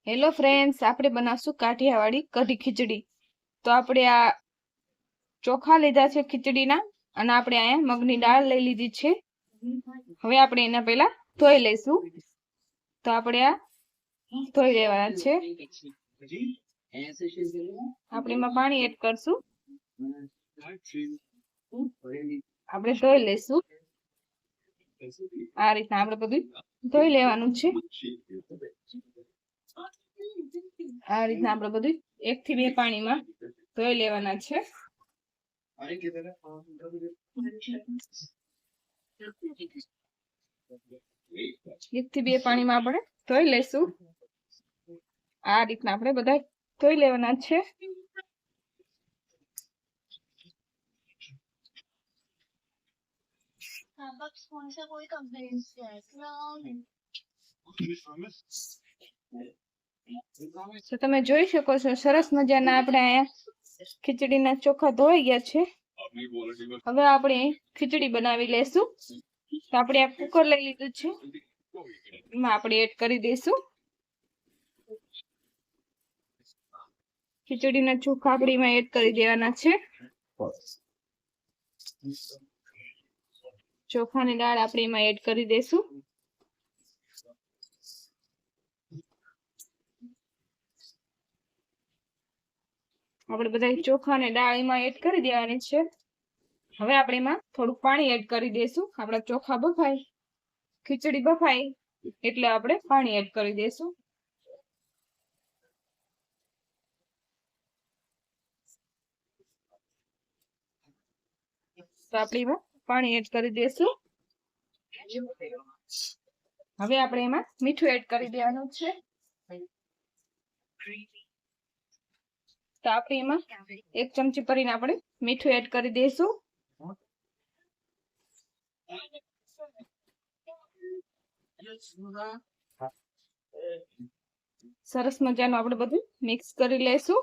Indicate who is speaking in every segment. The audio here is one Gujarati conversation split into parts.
Speaker 1: હેલો ફ્રેન્ડ્સ, આપણે બનાવશું કાઠિયાવાડી કઢી ખીચડી। તો આપણે આ ચોખા લીધા છે ખીચડીના, અને આપણે અહીંયા મગની દાળ લઈ લીધી છે। હવે આપણે એના પહેલા ધોઈ લઈશું। તો આપણે આ ધોઈ લેવાના છે। આપણે એમાં પાણી એડ કરશું। આપણે ધોઈ લઈશું। આ રીતના આપણે બધું ધોઈ લેવાનું છે। આ રીતના આપણે બધું 1 થી 2 પાણીમાં ધોઈ લેવાના છે। 1 થી 2 પાણીમાં આપણે ધોઈ લઈશું। આ રીતના આપણે બધા ધોઈ લેવાના છે। તો તમે જોઈ શકો છો સરસ મજાના આપણે અહીંયા ખીચડીના ચોખા ધોઈ ગયા છે। હવે આપણે ખીચડી બનાવી લેશું। તો આપણે આ કુકર લઈ લીધું છે, એમાં આપણે એડ કરી દઈશું ખીચડીના ચોખા। આપણે એમાં એડ કરી દેવાના છે। ચોખાની દાળ આપણે એમાં એડ કરી દઈશું। આપણે બધા ચોખા અને દાળ એમાં એડ કરી દેવાની છે। હવે આપણે એમાં થોડું પાણી એડ કરી દઈશું। આપણા ચોખા બફાય, ખીચડી બફાય એટલે આપણે પાણી એડ કરી દઈશું। તો આપણે એમાં પાણી એડ કરી દઈશું। હવે આપણે એમાં મીઠું એડ કરી દેવાનું છે। તો આપણે એમાં 1 ચમચી ભરીને આપણે મીઠું એડ કરી દઈશું। સરસ મજાનું આપણે બધું મિક્સ કરી લઈશું।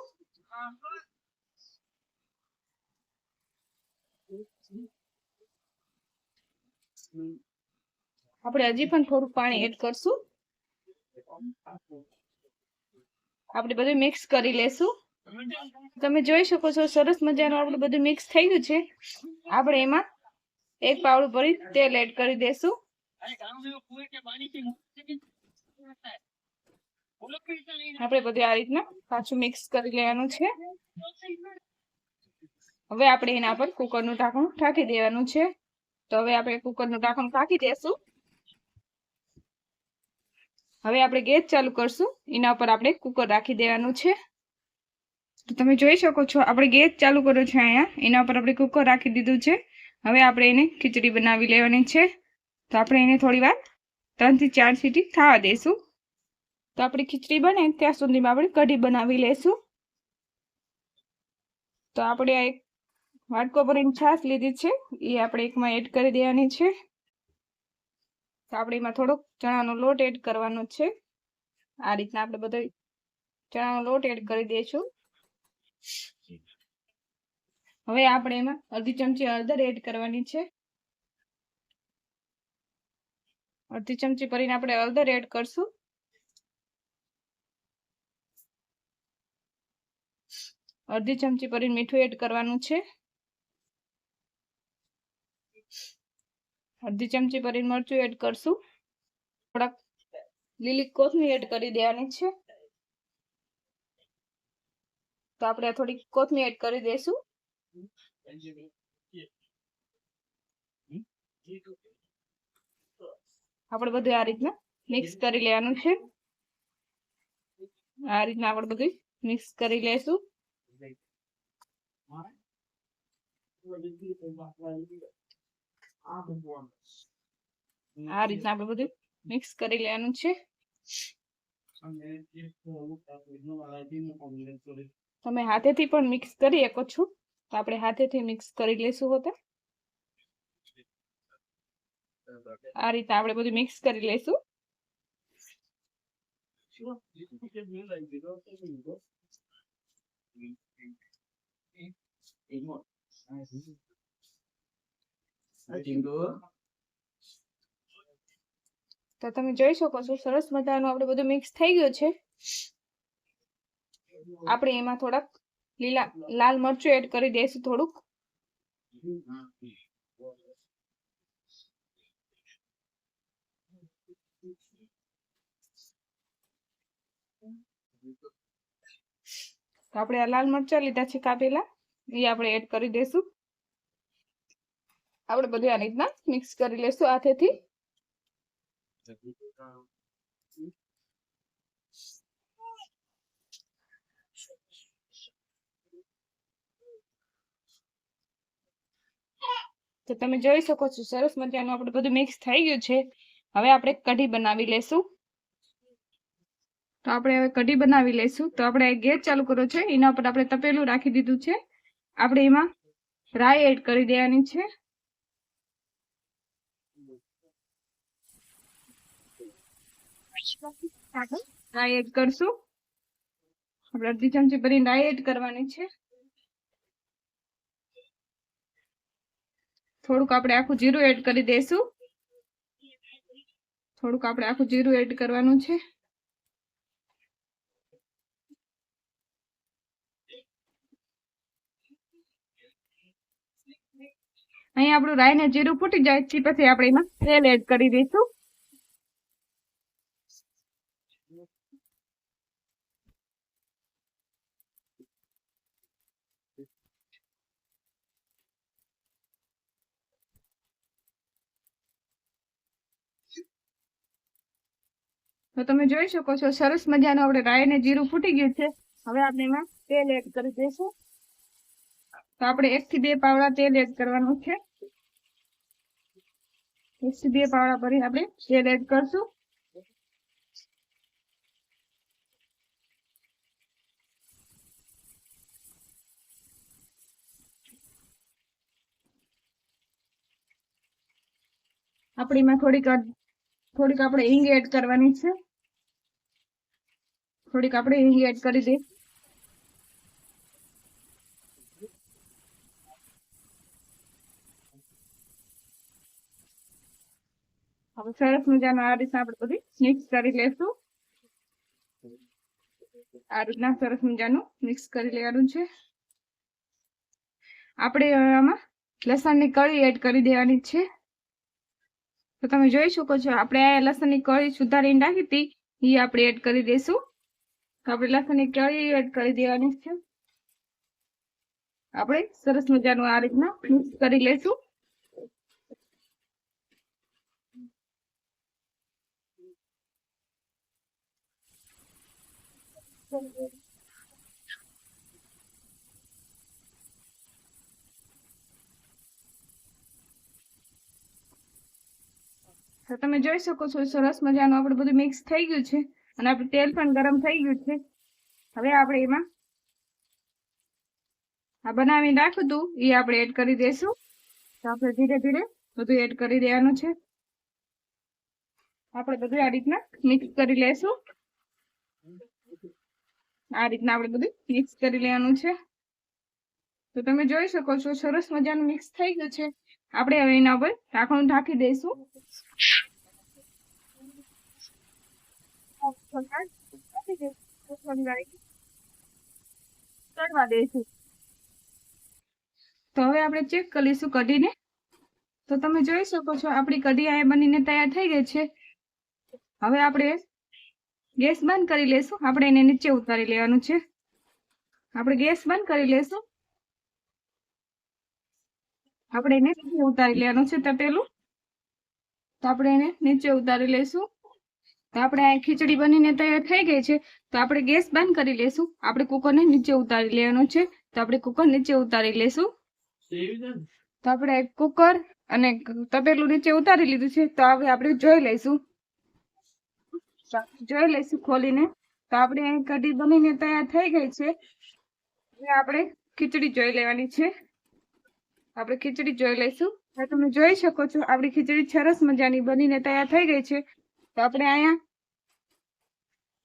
Speaker 1: આપણે હજી પણ થોડું પાણી એડ કરશું। આપણે બધું મિક્સ કરી લેશું। તમે જોઈ શકો છો સરસ મજાનું આપણું બધું મિક્સ થઈ ગયું છે। આપણે એમાં 1 પાવડું ભરી તેલ એડ કરી દેશું। આપણે બધું આ રીતના પાછું મિક્સ કરી લેવાનું છે। હવે આપણે એના પર કુકરનું ઢાંકણું ઢાંકી દેવાનું છે। તો હવે આપણે કુકરનું ઢાંકણું ઢાંકી દેશું। હવે આપણે ગેસ ચાલુ કરશું, એના ઉપર આપણે કુકર રાખી દેવાનું છે। તો તમે જોઈ શકો છો આપણે ગેસ ચાલુ કર્યો છે, અહીંયા એના ઉપર આપણે કુકર રાખી દીધું છે। હવે આપણે એને ખીચડી બનાવી લેવાની છે। તો આપણે એને થોડી વાર 3 થી 4 સીટી થવા દઈશું। તો આપણી ખીચડી બને ત્યાં સુધીમાં આપણે કઢી બનાવી લઈશું। તો આપણે આ એક વાટકો ભરીને છાશ લીધી છે, એ આપણે એકમાં એડ કરી દેવાની છે। તો આપણે એમાં થોડોક ચણાનો લોટ એડ કરવાનો છે। આ રીતના આપણે બધો ચણાનો લોટ એડ કરી દઈશું। હવે આપણે એમાં અડધી ચમચી હળદર એડ કરવાની છે। અડધી ચમચી ભરીને આપણે હળદર એડ કરશું। અડધી ચમચી ભરીને મીઠું એડ કરવાનું છે। અડધી ચમચી ભરીને મરચું એડ કરશું। થોડાક લીલી કોથમીર એડ કરી દેવાની છે। તો આપણે થોડી કોથમીર એડ કરી દઈશું। આપણે બધું આ રીતના મિક્સ કરી લેવાનું છે। આ રીતના આપણે બધું મિક્સ કરી લેશું। આ રીતના આપણે બધું મિક્સ કરી લેવાનું છે। તમે હાથેથી પણ મિક્સ કરી શકો છો। તો આપણે હાથેથી મિક્સ કરી લેશું। હોતા આ રીતે આપણે બધું મિક્સ કરી લેશું। તો તમે જોઈ શકો છો સરસ મજાનું આપણે બધું મિક્સ થઈ ગયું છે। આપણે એમાં થોડાક લાલ મરચું એડ કરી દઈશું થોડુંક. આપણે આ લાલ મરચા લીધા છે કાપેલા, એ આપણે એડ કરી દઈશું. આપણે બધું આ રીતના મિક્સ કરી લેશું હાથેથી. તો તમે જોઈ શકો છો સરસ મજાનું આપણે બધું મિક્સ થઈ ગયું છે. હવે આપણે કઢી બનાવી લેશું. તો આપણે હવે કઢી બનાવી લેશું. તો આપણે ગેસ ચાલુ કર્યો છે, એના ઉપર આપણે તપેલું રાખી દીધું છે. આપણે એમાં રાઈ એડ કરી દેવાની છે. રાઈ એડ કરશું. આપણે અડધી ચમચી ભરીને રાઈ એડ કરવાની છે. થોડુંક આપણે આખું જીરું એડ કરી દઈશું. થોડુંક આપણે આખું જીરું એડ કરવાનું છે. અહીં આપણું રાઈ ને જીરું ફૂટી જાય છે, પછી આપણે એમાં તેલ એડ કરી દઈશું. તો તમે જોઈ શકો છો સરસ મજાનું આપણે રાઈ ને જીરું ફૂટી ગયું છે. હવે આપણે એમાં તેલ એડ કરી દઈશું. તો આપણે 1 થી 2 પાવડા તેલ એડ કરવાનું છે. 1 થી 2 પાવડા ભરી આપણે તેલ એડ કરશું. આપણે એમાં થોડીક આપણે હિંગ એડ કરવાની છે. થોડીક આપણે હિંગ એડ કરી દઈએ. હવે સરસ મજાનું આ રીતના આપણે બધું મિક્સ કરી લેશું. આ રીતના સરસ મજાનું મિક્સ કરી લેવાનું છે. આપણે આમાં લસણની કળી એડ કરી દેવાની છે. તો તમે જોઈ શકો છો આપણે આ લસણની કળી સુધારીને રાખી હતી, એ આપણે એડ કરી દઈશું. તો આપણે લસણની કળી એડ કરી દેવાની છે. આપણે સરસ મજાનું આ રીતના મિક્સ કરી લેશું. તો તમે જોઈ શકો છો સરસ મજાનું આપણે બધું મિક્સ થઈ ગયું છે અને આપણું તેલ પણ ગરમ થઈ ગયું છે. હવે આપણે એમાં આ બનાવીને રાખ્યું હતું એ આપણે એડ કરી દઈશું. તો આપણે ધીરે ધીરે બધું એડ કરી દેવાનું છે. આપણે બધું આ રીતના મિક્સ કરી લેશું. આ રીતના આપણે બધું મિક્સ કરી લેવાનું છે. તો તમે જોઈ શકો છો સરસ મજાનું મિક્સ થઈ ગયું છે. આપણે હવે એના ઉપર ઢાંકણું ઢાંકી દઈશું. તો હવે આપણે ચેક કરીશું કઢીને. તો તમે જોઈ શકો છો આપણી કઢી આ બનીને તૈયાર થઈ ગઈ છે. હવે આપણે ગેસ બંધ કરી લેશું. આપણે એને નીચે ઉતારી લેવાનું છે. આપણે ગેસ બંધ કરી લેશું. આપણે એને નીચે ઉતારી લેવાનું છે તપેલું. તો આપણે એને નીચે ઉતારી લેશું. તો આપણે આ ખીચડી બનીને તૈયાર થઈ ગઈ છે. તો આપણે ગેસ બંધ કરી લેશું. આપણે કુકરને નીચે ઉતારી લેવાનું છે. તો આપણે કુકર નીચે ઉતારી લેશું. તો આપણે કુકર અને તપેલું નીચે ઉતારી લીધું છે. તો હવે આપણે જોઈ લઈશું ખોલીને. તો આપણે અહીં કઢી બનીને તૈયાર થઈ ગઈ છે. હવે આપણે ખીચડી જોઈ લેવાની છે. આપણે ખીચડી જોઈ લઈશું. હવે તમે જોઈ શકો છો આપણી ખીચડી સરસ મજાની બનીને તૈયાર થઈ ગઈ છે. તો આપણે અહીંયા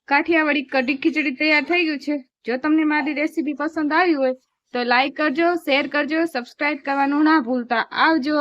Speaker 1: કાઠિયાવાડી કઢી ખીચડી તૈયાર થઈ ગયું છે. જો તમને મારી રેસીપી પસંદ આવી હોય તો લાઈક કરજો, શેર કરજો, સબસ્ક્રાઇબ કરવાનું ના ભૂલતા. આવજો.